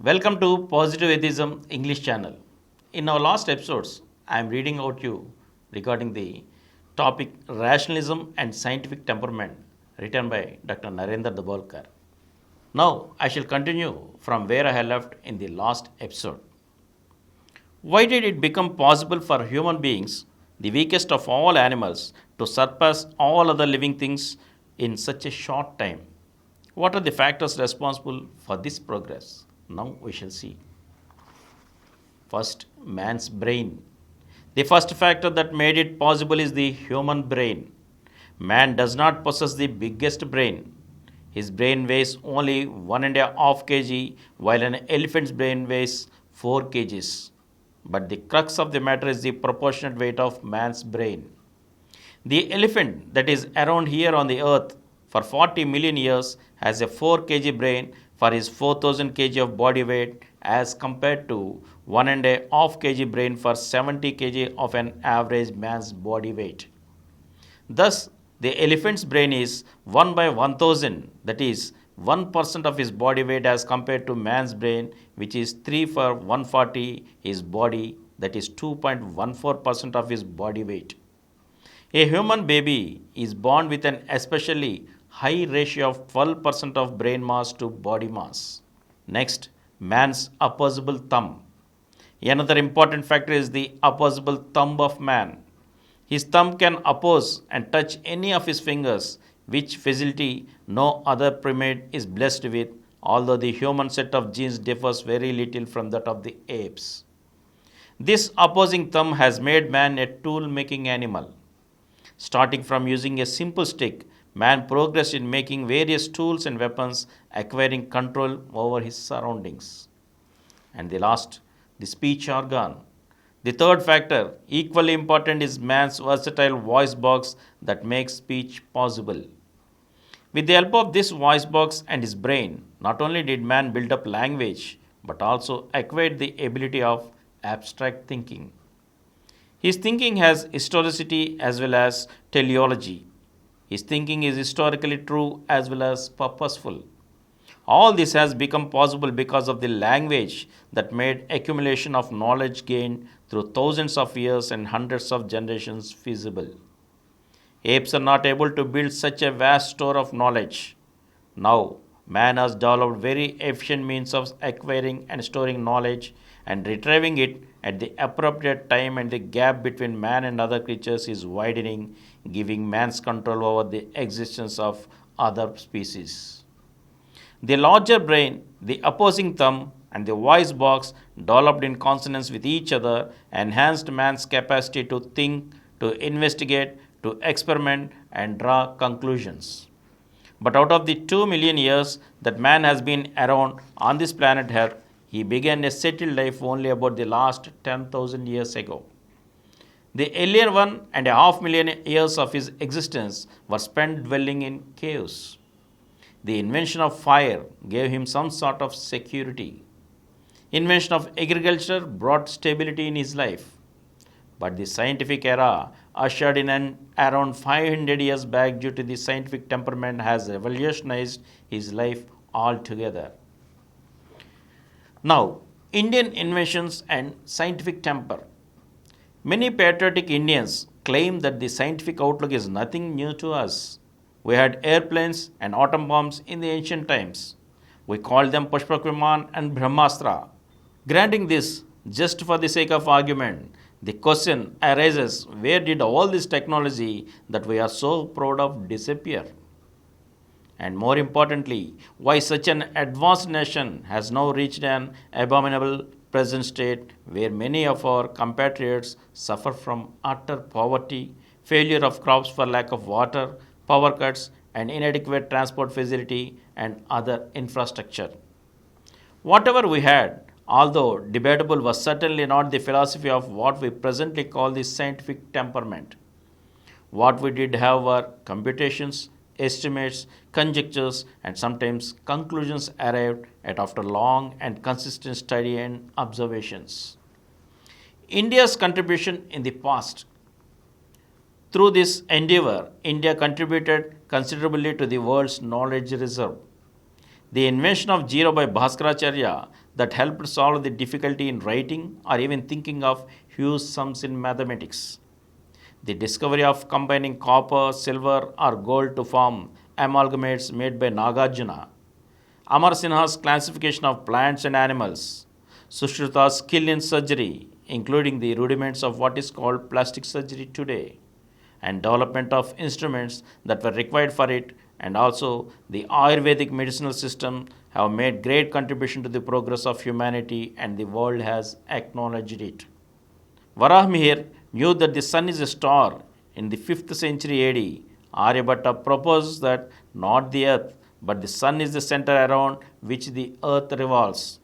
Welcome to Positive Atheism English channel. In our last episodes, I am reading out you regarding the topic Rationalism and Scientific Temperament written by Dr. Narendra Dabholkar. Now, I shall continue from where I had left in the last episode. Why did it become possible for human beings, the weakest of all animals, to surpass all other living things in such a short time? What are the factors responsible for this progress? Now we shall see. First, man's brain. The first factor that made it possible is the human brain. Man does not possess the biggest brain. His brain weighs only 1.5 kg, while an elephant's brain weighs 4 kgs. But the crux of the matter is the proportionate weight of man's brain. The elephant that is around here on the earth for 40 million years has a 4 kg brain for his 4000 kg of body weight as compared to 1.5 kg brain for 70 kg of an average man's body weight. Thus, the elephant's brain is 1 by 1000, that is 1% of his body weight as compared to man's brain, which is 3 for 140 his body, that is 2.14% of his body weight. A human baby is born with an especially high ratio of 12% of brain mass to body mass. Next, man's opposable thumb. Another important factor is the opposable thumb of man. His thumb can oppose and touch any of his fingers, which facility no other primate is blessed with, although the human set of genes differs very little from that of the apes. This opposing thumb has made man a tool-making animal. Starting from using a simple stick, man progressed in making various tools and weapons, acquiring control over his surroundings. And the last, the speech organ. The third factor, equally important, is man's versatile voice box that makes speech possible. With the help of this voice box and his brain, not only did man build up language, but also acquired the ability of abstract thinking. His thinking has historicity as well as teleology. His thinking is historically true as well as purposeful. All this has become possible because of the language that made accumulation of knowledge gained through thousands of years and hundreds of generations feasible. Apes are not able to build such a vast store of knowledge. Now, man has developed very efficient means of acquiring and storing knowledge and retrieving it at the appropriate time, and the gap between man and other creatures is widening, giving man's control over the existence of other species. The larger brain, the opposing thumb, and the voice box, developed in consonance with each other, enhanced man's capacity to think, to investigate, to experiment, and draw conclusions. But out of the 2 million years that man has been around on this planet Earth, he began a settled life only about the last 10,000 years ago. The earlier 1.5 million years of his existence were spent dwelling in caves. The invention of fire gave him some sort of security. Invention of agriculture brought stability in his life. But the scientific era, ushered in around 500 years back due to the scientific temperament, has revolutionized his life altogether. Now, Indian inventions and scientific temper. Many patriotic Indians claim that the scientific outlook is nothing new to us. We had airplanes and atom bombs in the ancient times. We called them Pushpak Viman and Brahmastra. Granting this, just for the sake of argument, the question arises, where did all this technology that we are so proud of disappear? And more importantly, why such an advanced nation has now reached an abominable present state where many of our compatriots suffer from utter poverty, failure of crops for lack of water, power cuts, and inadequate transport facility and other infrastructure. Whatever we had, although debatable, was certainly not the philosophy of what we presently call the scientific temperament. What we did have were computations, estimates, conjectures, and sometimes conclusions arrived at after long and consistent study and observations. India's contribution in the past. Through this endeavor, India contributed considerably to the world's knowledge reserve. The invention of zero by Bhaskaracharya that helped solve the difficulty in writing or even thinking of huge sums in mathematics. The discovery of combining copper, silver, or gold to form amalgamates made by Nagarjuna. Amar Sinha's classification of plants and animals. Sushruta's skill in surgery, including the rudiments of what is called plastic surgery today, and development of instruments that were required for it, and also the Ayurvedic medicinal system have made great contribution to the progress of humanity, and the world has acknowledged it. Varahmihir knew that the sun is a star. In the 5th century AD, Aryabhatta proposed that not the earth, but the sun is the center around which the earth revolves.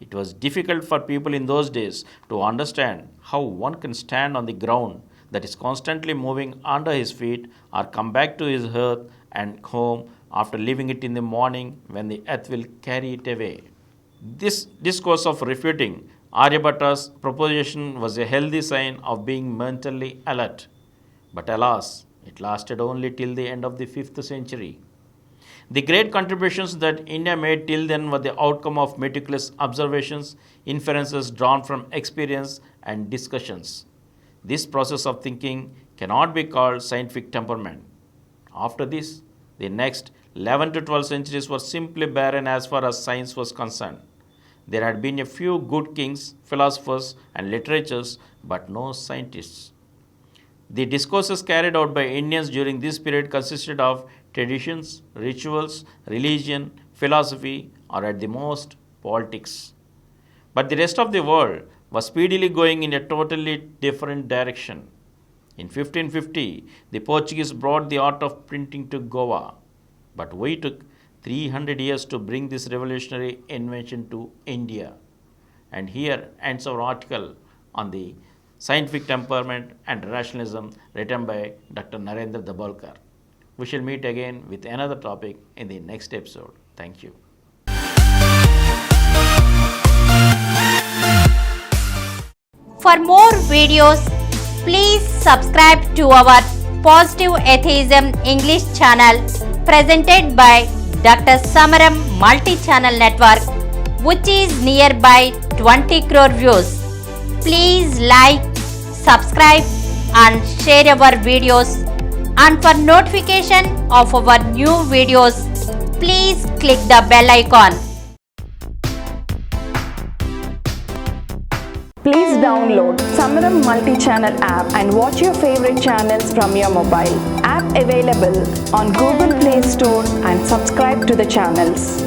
It was difficult for people in those days to understand how one can stand on the ground that is constantly moving under his feet or come back to his earth and home after leaving it in the morning when the earth will carry it away. This discourse of refuting Aryabhatta's proposition was a healthy sign of being mentally alert. But alas, it lasted only till the end of the 5th century. The great contributions that India made till then were the outcome of meticulous observations, inferences drawn from experience, and discussions. This process of thinking cannot be called scientific temperament. After this, the next 11 to 12 centuries were simply barren as far as science was concerned. There had been a few good kings, philosophers, and literatures, but no scientists. The discourses carried out by Indians during this period consisted of traditions, rituals, religion, philosophy, or at the most, politics. But the rest of the world was speedily going in a totally different direction. In 1550, the Portuguese brought the art of printing to Goa, but we took 300 years to bring this revolutionary invention to India. And here ends our article on the scientific temperament and rationalism written by Dr. Narendra Dabholkar. We shall meet again with another topic in the next episode. Thank you. For more videos, please subscribe to our Positive Atheism English channel presented by Dr. Samaram Multi-Channel Network, which is nearby 20 crore views. Please like, subscribe and share our videos, and for notification of our new videos, please click the bell icon. Please download Samaram Multi-Channel app and watch your favorite channels from your mobile. App available on Google Play Store and subscribe to the channels.